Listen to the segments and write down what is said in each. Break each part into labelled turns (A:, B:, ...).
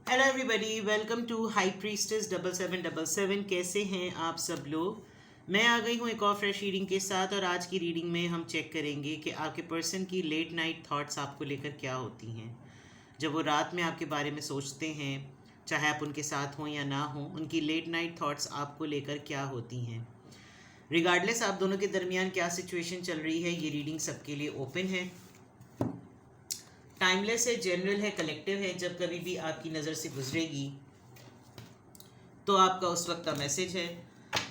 A: Hello everybody, welcome to high priestess 7777। कैसे हैं आप सब लोग। मैं आ गई हूँ एक और फ्रेश रीडिंग के साथ, और आज की रीडिंग में हम चेक करेंगे कि आपके पर्सन की लेट नाइट थॉट्स आपको लेकर क्या होती हैं। जब वो रात में आपके बारे में सोचते हैं, चाहे आप उनके साथ हों या ना हों, उनकी लेट नाइट थॉट्स आपको लेकर क्या होती हैं। रिगार्डलेस आप दोनों के दरमियान क्या सिचुएशन चल रही है, ये रीडिंग सबके लिए ओपन है, टाइमलेस है, जनरल है, कलेक्टिव है। जब कभी भी आपकी नज़र से गुजरेगी तो आपका उस वक्त का मैसेज है।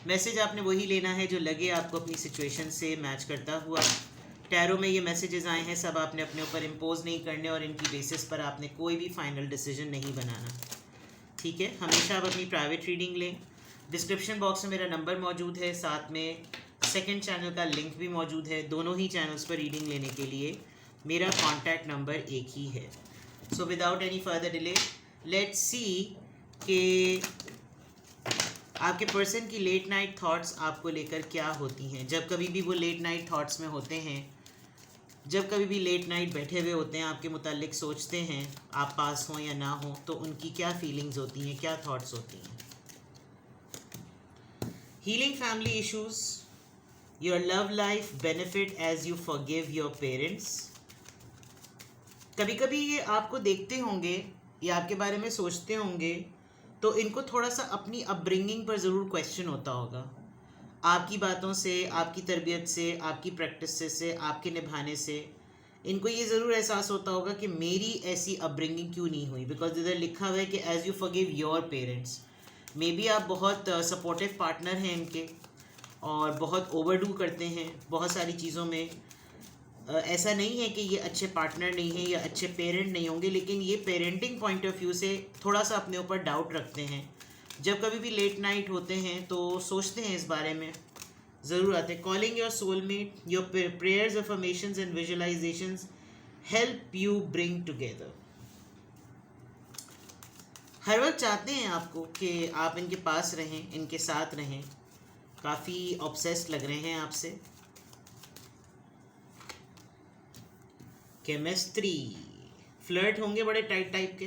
A: मैसेज आपने वही लेना है जो लगे आपको अपनी सिचुएशन से मैच करता हुआ। टैरो में ये मैसेजेस आए हैं, सब आपने अपने ऊपर इम्पोज नहीं करने, और इनकी बेसिस पर आपने कोई भी फाइनल डिसीजन नहीं बनाना। ठीक है, हमेशा आप अपनी प्राइवेट रीडिंग लें। डिस्क्रिप्शन बॉक्स में मेरा नंबर मौजूद है, साथ में सेकंड चैनल का लिंक भी मौजूद है। दोनों ही चैनल्स पर रीडिंग लेने के लिए मेरा कॉन्टैक्ट नंबर एक ही है। So without any further delay, let's see कि आपके पर्सन की लेट नाइट थॉट्स आपको लेकर क्या होती हैं। जब कभी भी वो लेट नाइट थॉट्स में होते हैं, जब कभी भी लेट नाइट बैठे हुए होते हैं, आपके मुतालिक सोचते हैं, आप पास हों या ना हों, तो उनकी क्या फीलिंग्स होती हैं, क्या थॉट्स होती हैं। Healing family issues, your love life benefit as you forgive your parents. कभी कभी ये आपको देखते होंगे या आपके बारे में सोचते होंगे तो इनको थोड़ा सा अपनी अपब्रिंगिंग पर ज़रूर क्वेश्चन होता होगा। आपकी बातों से, आपकी तरबियत से, आपकी प्रैक्टिस से, आपके निभाने से इनको ये ज़रूर एहसास होता होगा कि मेरी ऐसी अपब्रिंगिंग क्यों नहीं हुई। बिकॉज इधर लिखा हुआ है कि as you forgive your parents. May be आप बहुत सपोर्टिव पार्टनर हैं इनके, और बहुत ओवरडू करते हैं बहुत सारी चीज़ों में। ऐसा नहीं है कि ये अच्छे पार्टनर नहीं हैं या अच्छे पेरेंट नहीं होंगे, लेकिन ये पेरेंटिंग पॉइंट ऑफ व्यू से थोड़ा सा अपने ऊपर डाउट रखते हैं। जब कभी भी लेट नाइट होते हैं तो सोचते हैं इस बारे में, ज़रूर आते हैं। Calling your soulmate, your prayers, affirmations and visualizations help you bring together. हर वक्त चाहते हैं आपको कि आप इनके पास रहें, इनके साथ रहें। काफ़ी ऑब्सेस्ड लग रहे हैं आपसे। केमिस्ट्री, फ्लर्ट होंगे बड़े टाइट टाइप के।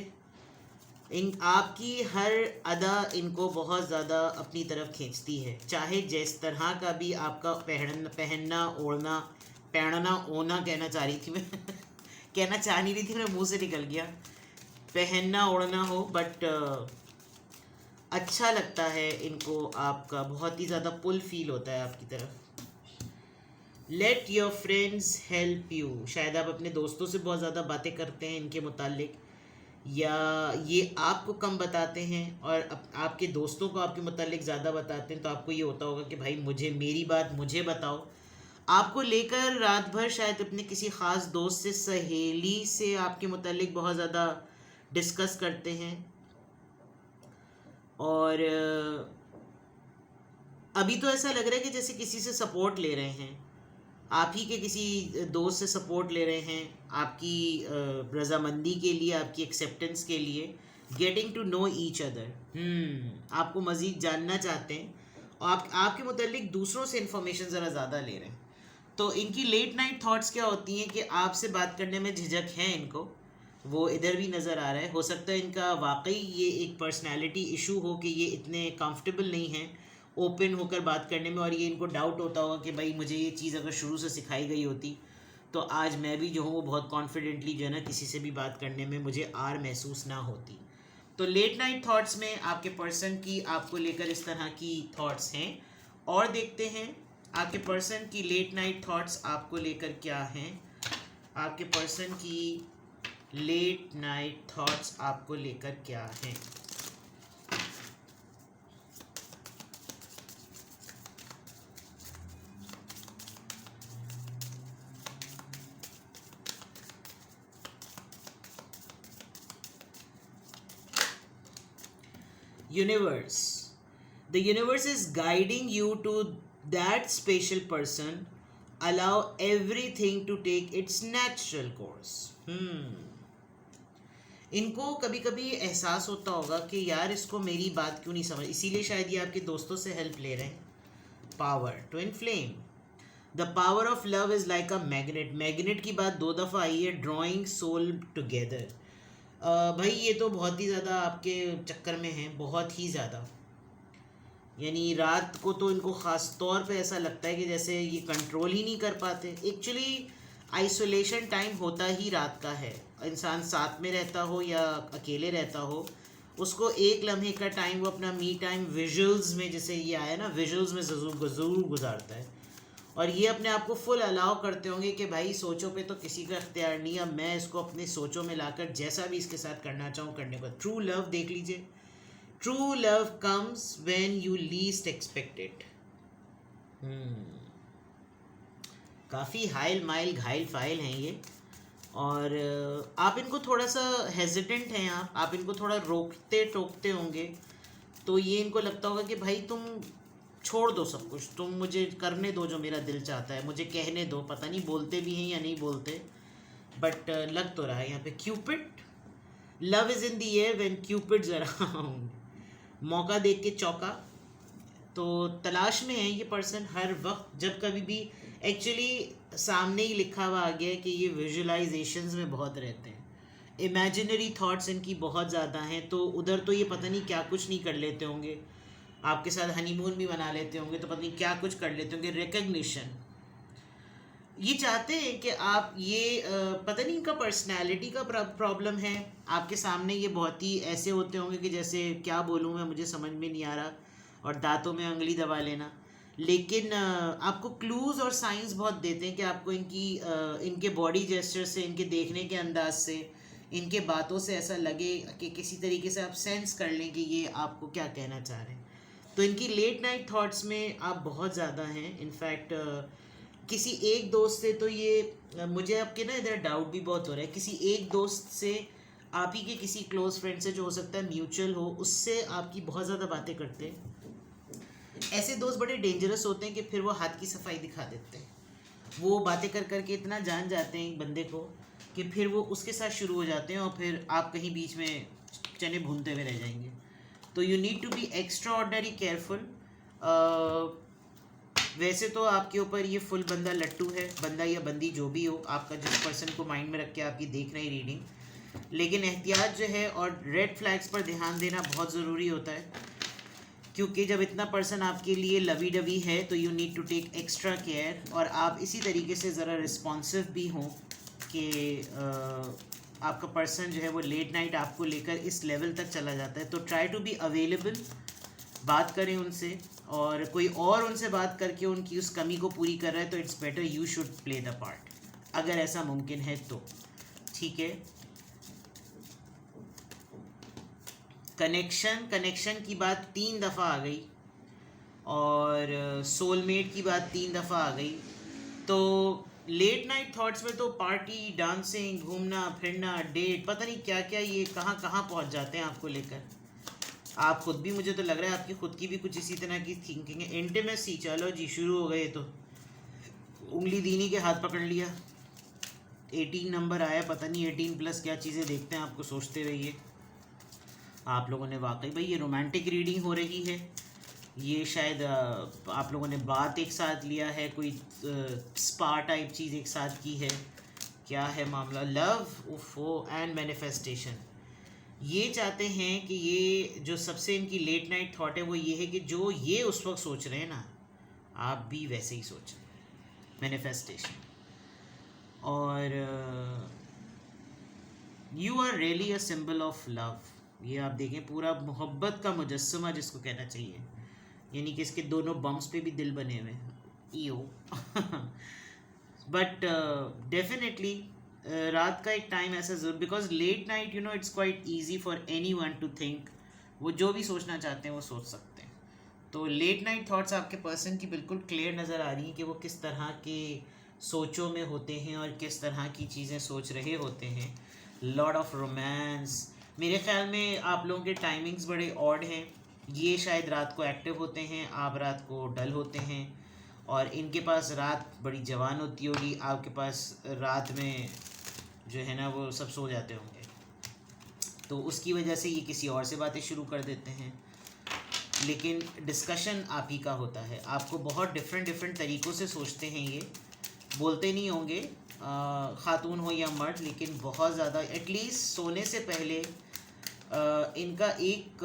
A: इन आपकी हर अदा इनको बहुत ज़्यादा अपनी तरफ खींचती है, चाहे जिस तरह का भी आपका पहनना ओढ़ना, पहनना ओना कहना चाह रही थी मैं कहना चाह नहीं रही थी, मेरे मुंह से निकल गया। पहनना ओढ़ना हो, बट अच्छा लगता है इनको, आपका बहुत ही ज़्यादा पुल फील होता है आपकी तरफ। Let your friends help you, शायद आप अपने दोस्तों से बहुत ज़्यादा बातें करते हैं इनके मुतालिक, या ये आपको कम बताते हैं और आपके दोस्तों को आपके मुतालिक ज़्यादा बताते हैं। तो आपको ये होता होगा कि भाई मुझे मेरी बात मुझे बताओ। आपको लेकर रात भर शायद अपने किसी ख़ास दोस्त से, सहेली से आपके मुतालिक बहुत ज़्यादा डिस्कस करते हैं। और अभी तो ऐसा लग रहा है कि जैसे किसी से सपोर्ट ले रहे हैं, आप ही के किसी दोस्त से सपोर्ट ले रहे हैं, आपकी रजामंदी के लिए, आपकी एक्सेप्टेंस के लिए। Getting to know each other, आपको मज़ीद जानना चाहते हैं, और आपके मुतालिक दूसरों से इन्फॉर्मेशन ज़रा ज़्यादा ले रहे हैं। तो इनकी लेट नाइट थॉट्स क्या होती हैं कि आपसे बात करने में झिझक है इनको, वो इधर भी नज़र आ रहा है। हो सकता है इनका वाकई ये एक पर्सनैलिटी इशू हो कि ये इतने कंफर्टेबल नहीं हैं ओपन होकर बात करने में, और ये इनको डाउट होता होगा कि भाई मुझे ये चीज़ अगर शुरू से सिखाई गई होती तो आज मैं भी जो हूँ वो बहुत कॉन्फिडेंटली जो है ना किसी से भी बात करने में मुझे आर महसूस ना होती। तो लेट नाइट थॉट्स में आपके पर्सन की आपको लेकर इस तरह की थॉट्स हैं। और देखते हैं आपके पर्सन की लेट नाइट थॉट्स आपको लेकर क्या हैं। आपके पर्सन की लेट नाइट थॉट्स आपको लेकर क्या हैं। Universe. The universe is guiding you to that special person. Allow everything to take its natural course. इनको कभी कभी एहसास होता होगा कि यार इसको मेरी बात क्यों नहीं समझ, इसीलिए शायद ये आपके दोस्तों से हेल्प ले रहे हैं। Power, twin flame. The power of love is like a magnet. Magnet की बात 2 दफ़ा आई है, ड्रॉइंग सोल टुगेदर। भाई ये तो बहुत ही ज़्यादा आपके चक्कर में है, बहुत ही ज़्यादा। यानी रात को तो इनको ख़ास तौर पे ऐसा लगता है कि जैसे ये कंट्रोल ही नहीं कर पाते। एक्चुअली आइसोलेशन टाइम होता ही रात का है। इंसान साथ में रहता हो या अकेले रहता हो, उसको एक लम्हे का टाइम वो अपना मी टाइम विजुअल्स में, जैसे ये आया ना, विजुअल्स में ज़रूर गुजारता है। और ये अपने आप को फुल अलाउ करते होंगे कि भाई सोचों पे तो किसी का इख्तियार नहीं, अब मैं इसको अपने सोचों में लाकर जैसा भी इसके साथ करना चाहूँ करने को। ट्रू लव देख लीजिए, true love comes when you least expect it. काफ़ी हाइल माइल घायल फाइल हैं ये। और आप इनको थोड़ा सा हेजिटेंट हैं, आप इनको थोड़ा रोकते टोकते होंगे, तो ये इनको लगता होगा कि भाई तुम छोड़ दो सब कुछ, तुम मुझे करने दो जो मेरा दिल चाहता है, मुझे कहने दो। पता नहीं बोलते भी हैं या नहीं बोलते, बट लग तो रहा है यहाँ पे। Cupid, love is in the air when cupids around. मौका देख के चौका। तो तलाश में है ये पर्सन हर वक्त, जब कभी भी। एक्चुअली सामने ही लिखा हुआ आ गया है कि ये विजुअलाइजेशंस में बहुत रहते हैं, इमेजिनरी थॉट्स इनकी बहुत ज़्यादा हैं। तो उधर तो ये पता नहीं क्या कुछ नहीं कर लेते होंगे, आपके साथ हनीमून भी मना लेते होंगे, तो पता नहीं क्या कुछ कर लेते होंगे। रिकग्निशन ये चाहते हैं कि आप ये पता नहीं इनका पर्सनैलिटी का प्रॉब्लम है। आपके सामने ये बहुत ही ऐसे होते होंगे कि जैसे क्या बोलूँ मैं, मुझे समझ में नहीं आ रहा, और दांतों में उंगली दबा लेना। लेकिन आपको क्लूज़ और साइंस बहुत देते हैं कि आपको इनके बॉडी जेस्चर से, इनके देखने के अंदाज से, इनके बातों से ऐसा लगे कि किसी तरीके से आप सेंस कर लें कि ये आपको क्या कहना चाह रहे हैं। तो इनकी लेट नाइट थॉट्स में आप बहुत ज़्यादा हैं। इनफैक्ट किसी एक दोस्त से, तो ये मुझे आपके ना इधर डाउट भी बहुत हो रहा है, किसी एक दोस्त से, आप ही के किसी क्लोज फ्रेंड से, जो हो सकता है म्यूचुअल हो, उससे आपकी बहुत ज़्यादा बातें करते हैं। ऐसे दोस्त बड़े डेंजरस होते हैं कि फिर वो हाथ की सफाई दिखा देते हैं। वो बातें कर करके इतना जान जाते हैं एक बंदे को कि फिर वो उसके साथ शुरू हो जाते हैं, और फिर आप कहीं बीच में चने भूनते हुए रह जाएंगे। तो you need to be extraordinary careful. वैसे तो आपके ऊपर ये फुल बंदा लट्टू है, बंदा या बंदी जो भी हो, आपका जिस पर्सन को माइंड में रख के आपकी देख रही रीडिंग, लेकिन एहतियात जो है और रेड फ्लैग्स पर ध्यान देना बहुत ज़रूरी होता है। क्योंकि जब इतना पर्सन आपके लिए लवी डवी है, तो you need to take extra care. और आप इसी तरीके से ज़रा रिस्पॉन्सिव भी हों कि आपका पर्सन जो है वो लेट नाइट आपको लेकर इस लेवल तक चला जाता है। तो ट्राई टू बी अवेलेबल, बात करें उनसे, और कोई और उनसे बात करके उनकी उस कमी को पूरी कर रहा है तो it's better you should play the part, अगर ऐसा मुमकिन है तो। ठीक है। कनेक्शन की बात 3 दफ़ा आ गई, और सोलमेट की बात 3 दफ़ा आ गई। तो लेट नाइट थॉट्स में तो पार्टी, डांसिंग, घूमना फिरना, डेट, पता नहीं क्या क्या, ये कहाँ कहाँ पहुँच जाते हैं आपको लेकर। आप खुद भी, मुझे तो लग रहा है आपकी खुद की भी कुछ इसी तरह की थिंकिंग है। इंटीमेसी, चलो जी शुरू हो गए। तो उंगली दीनी के हाथ पकड़ लिया, 18 नंबर आया, पता नहीं 18+ क्या चीज़ें देखते हैं आपको सोचते रहिए। आप लोगों ने वाकई भाई ये रोमांटिक रीडिंग हो रही है। ये शायद आप लोगों ने बात एक साथ लिया है, कोई स्पा टाइप चीज़ एक साथ की है। क्या है मामला? लव, उफो एंड मैनिफेस्टेशन। ये चाहते हैं कि ये जो सबसे इनकी लेट नाइट थॉट है वो ये है कि जो ये उस वक्त सोच रहे हैं ना, आप भी वैसे ही सोचें। मैनिफेस्टेशन। और you are really a symbol of love. ये आप देखें, पूरा मोहब्बत का मुजस्समा जिसको कहना चाहिए, यानी कि इसके दोनों बम्स पे भी दिल बने हुए हैं। ईओ बट डेफिनेटली रात का एक टाइम ऐसा ज़रूर, because late night you know it's quite easy for any one two think. वो जो भी सोचना चाहते हैं वो सोच सकते हैं। तो लेट नाइट थॉट्स आपके पर्सन की बिल्कुल क्लियर नज़र आ रही हैं कि वो किस तरह के सोचों में होते हैं और किस तरह की चीज़ें सोच रहे होते हैं। Lot of romance. मेरे ख्याल में आप लोगों के टाइमिंग्स बड़े ऑड हैं। ये शायद रात को एक्टिव होते हैं, आप रात को डल होते हैं, और इनके पास रात बड़ी जवान होती होगी, आपके पास रात में जो है ना वो सब सो जाते होंगे। तो उसकी वजह से ये किसी और से बातें शुरू कर देते हैं, लेकिन डिस्कशन आप ही का होता है। आपको बहुत डिफरेंट तरीक़ों से सोचते हैं, ये बोलते नहीं होंगे, खातून हो या मर्द, लेकिन बहुत ज़्यादा एटलीस्ट सोने से पहले इनका एक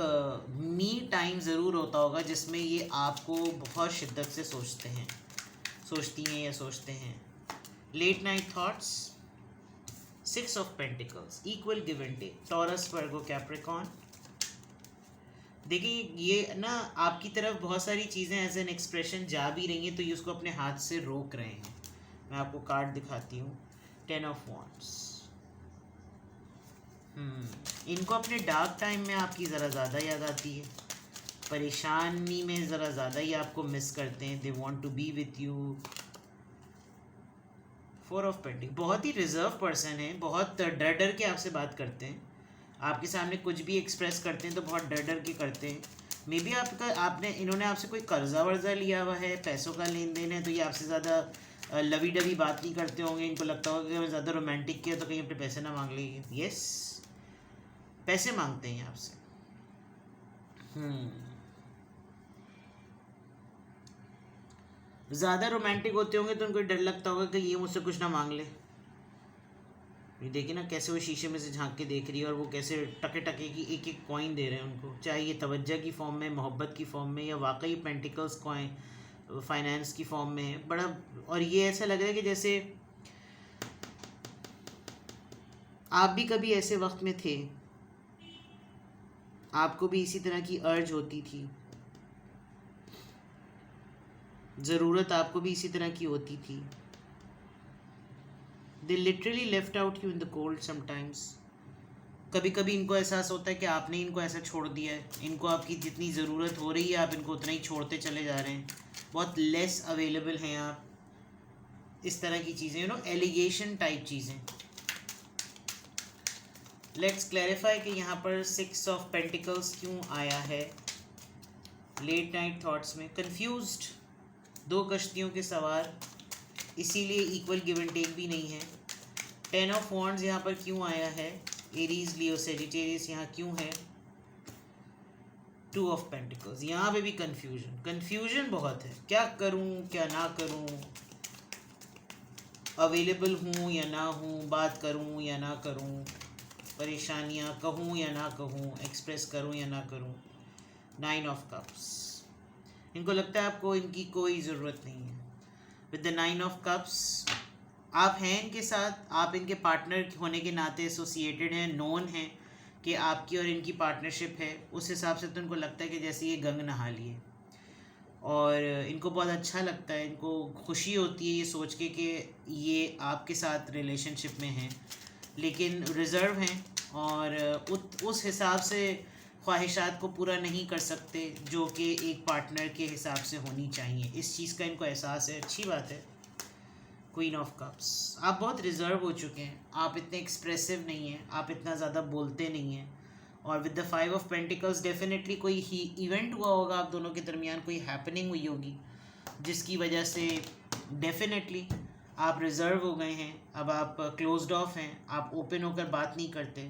A: मी टाइम ज़रूर होता होगा जिसमें ये आपको बहुत शिद्दत से सोचती हैं या सोचते हैं. Late night thoughts, 6 of pentacles, equal give and take, Taurus, Virgo, Capricorn. देखिए ये ना आपकी तरफ बहुत सारी चीज़ें एज एन एक्सप्रेशन जा भी रही हैं, तो ये उसको अपने हाथ से रोक रहे हैं. मैं आपको कार्ड दिखाती हूँ. 10 ऑफ वॉन्ड्स. इनको अपने डार्क टाइम में आपकी ज़रा ज़्यादा याद आती है, परेशानी में ज़रा ज़्यादा ही आपको मिस करते हैं. They want to be with you. 4 of pentacles, बहुत ही रिजर्व पर्सन है, बहुत डर डर के आपसे बात करते हैं. आपके सामने कुछ भी एक्सप्रेस करते हैं तो बहुत डर डर के करते हैं. मे बी इन्होंने आपसे कोई कर्जा वर्जा लिया हुआ है, पैसों का लेन देन है, तो ये आपसे ज़्यादा लवी डवी बात नहीं करते होंगे. इनको लगता होगा कि मैं ज़्यादा रोमांटिक किया तो कहीं अपने पैसे ना मांग लेंगे. यस, पैसे मांगते हैं आपसे. ज़्यादा रोमांटिक होते होंगे तो उनको डर लगता होगा कि ये मुझसे कुछ ना मांग ले. ये देखिए ना कैसे वो शीशे में से झांक के देख रही है और वो कैसे टके टके की एक एक कॉइन दे रहे हैं उनको, चाहे ये तवज्जो की फॉर्म में, मोहब्बत की फॉर्म में, या वाकई पेंटिकल्स कॉइन फाइनेंस की फॉर्म में है. बड़ा, और ये ऐसा लग रहा है कि जैसे आप भी कभी ऐसे वक्त में थे, आपको भी इसी तरह की अर्ज होती थी, ज़रूरत आपको भी इसी तरह की होती थी. They literally left out you in the cold sometimes. कभी कभी इनको एहसास होता है कि आपने इनको ऐसा छोड़ दिया है. इनको आपकी जितनी ज़रूरत हो रही है आप इनको उतना ही छोड़ते चले जा रहे हैं. बहुत लेस अवेलेबल हैं आप. इस तरह की चीज़ें, एलिगेशन टाइप चीज़ें. लेट्स क्लैरिफाई कि यहाँ पर 6 ऑफ पेंटिकल्स क्यों आया है लेट नाइट थॉट्स में. कंफ्यूज्ड, 2 कश्तियों के सवार, इसीलिए इक्वल गिव एंड टेक भी नहीं है. 10 ऑफ वॉन्ड्स यहाँ पर क्यों आया है, एरीज, लियो, सेजिटेरियस यहाँ क्यों है. 2 ऑफ पेंटिकल्स, यहाँ पे भी कंफ्यूजन बहुत है. क्या करूँ क्या ना करूँ, अवेलेबल हूँ या ना हूँ, बात करूँ या ना करूँ, परेशानियाँ, कहूँ या ना कहूँ, एक्सप्रेस करूँ या ना करूँ. 9 ऑफ कप्स, इनको लगता है आपको इनकी कोई ज़रूरत नहीं है. विद द 9 ऑफ कप्स, आप हैं इनके साथ, आप इनके पार्टनर होने के नाते एसोसिएटेड हैं, नोन हैं कि आपकी और इनकी पार्टनरशिप है. उस हिसाब से तो इनको लगता है कि जैसे ये गंग नहा लिए, और इनको बहुत अच्छा लगता है, इनको खुशी होती है ये सोच के कि ये आपके साथ रिलेशनशिप में हैं, लेकिन रिज़र्व हैं और उस हिसाब से ख्वाहिशात को पूरा नहीं कर सकते जो कि एक पार्टनर के हिसाब से होनी चाहिए. इस चीज़ का इनको एहसास है. अच्छी बात है. क्वीन ऑफ कप्स, आप बहुत रिजर्व हो चुके हैं, आप इतने एक्सप्रेसिव नहीं हैं, आप इतना ज़्यादा बोलते नहीं हैं. और with the 5 of pentacles, definitely कोई ही इवेंट हुआ होगा आप दोनों के दरमियान, कोई हैपनिंग हुई होगी जिसकी वजह से डेफिनेटली आप रिज़र्व हो गए हैं. अब आप क्लोज्ड ऑफ हैं, आप ओपन होकर बात नहीं करते.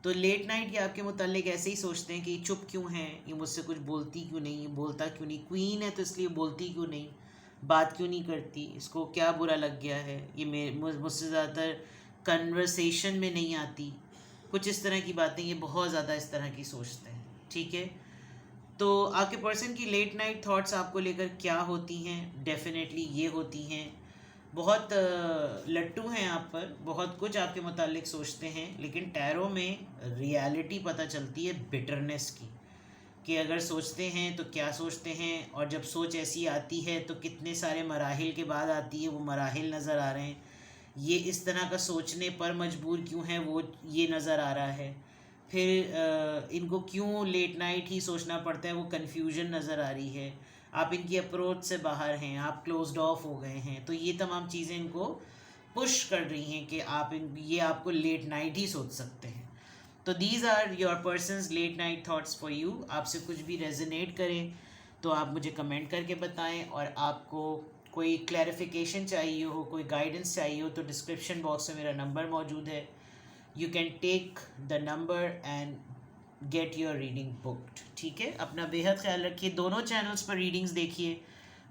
A: तो लेट नाइट ये आपके मुताल्लिक ऐसे ही सोचते हैं कि चुप क्यों है, ये मुझसे कुछ बोलती क्यों नहीं, बोलता क्यों नहीं, क्वीन है तो इसलिए बोलती क्यों नहीं, बात क्यों नहीं करती, इसको क्या बुरा लग गया है, ये मुझसे ज़्यादातर कन्वर्सेशन में नहीं आती. कुछ इस तरह की बातें ये बहुत ज़्यादा इस तरह की सोचते हैं. ठीक है, तो आपके पर्सन की लेट नाइट थॉट्स आपको लेकर क्या होती हैं, डेफिनेटली ये होती हैं, बहुत लट्टू हैं आप पर, बहुत कुछ आपके मुतालिक सोचते हैं, लेकिन टैरो में रियलिटी पता चलती है बिटरनेस की, कि अगर सोचते हैं तो क्या सोचते हैं, और जब सोच ऐसी आती है तो कितने सारे मराहिल के बाद आती है, वो मराहिल नज़र आ रहे हैं. ये इस तरह का सोचने पर मजबूर क्यों हैं, वो ये नज़र आ रहा है. फिर इनको क्यों लेट नाइट ही सोचना पड़ता है, वो कन्फ्यूजन नज़र आ रही है. आप इनकी अप्रोच से बाहर हैं, आप क्लोज्ड ऑफ हो गए हैं, तो ये तमाम चीज़ें इनको पुश कर रही हैं कि ये आपको लेट नाइट ही सोच सकते हैं. तो these are your persons late night thoughts for you. आपसे कुछ भी रेजोनेट करें तो आप मुझे कमेंट करके बताएं, और आपको कोई क्लैरिफिकेशन चाहिए हो, कोई गाइडेंस चाहिए हो, तो डिस्क्रिप्शन बॉक्स में मेरा नंबर मौजूद है. You can take the number and get your reading booked. ठीक है, अपना बेहद ख्याल रखिए. दोनों चैनल्स पर रीडिंग्स देखिए,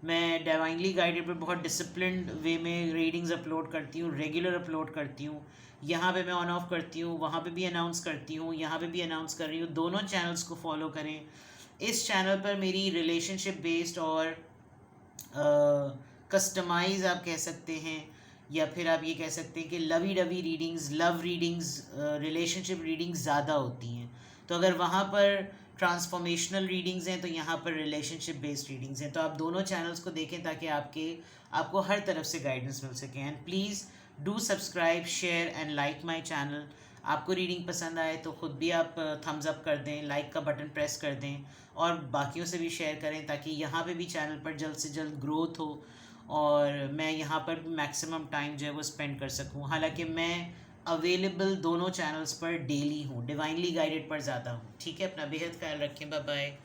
A: मैं डिवाइनली गाइडेड पर बहुत डिसिप्लिन्ड वे में रीडिंग्स अपलोड करती हूँ, रेगुलर अपलोड करती हूँ। यहाँ पे मैं ऑन ऑफ करती हूँ, वहाँ पे भी अनाउंस करती हूँ, यहाँ पे भी अनाउंस कर रही हूँ। दोनों चैनल्स को फॉलो करें। इस चैनल पर मेरी रिलेशनशिप बेस्ड और कस्टमाइज आप कह सकते हैं, या फिर आप ये कह सकते हैं कि lovey dovey readings, love readings, relationship readings ज़्यादा होती हैं। तो अगर वहाँ पर ट्रांसफॉर्मेशनल रीडिंग्स हैं तो यहाँ पर रिलेशनशिप बेस्ड रीडिंग्स हैं। तो आप दोनों चैनल्स को देखें ताकि आपको हर तरफ से गाइडेंस मिल सके। And please do subscribe, share and like my channel. आपको रीडिंग पसंद आए तो ख़ुद भी आप थम्स अप कर दें, लाइक का बटन प्रेस कर दें और बाकियों से भी शेयर करें ताकि यहाँ पे भी चैनल पर जल्द से जल्द ग्रोथ हो और मैं यहाँ पर भी मैक्सिमम टाइम जो है वो स्पेंड कर सकूँ। हालांकि मैं अवेलेबल दोनों चैनल्स पर डेली हूँ, डिवाइनली गाइडेड पर ज़्यादा हूँ। ठीक है, अपना बेहद ख्याल रखें। Bye bye.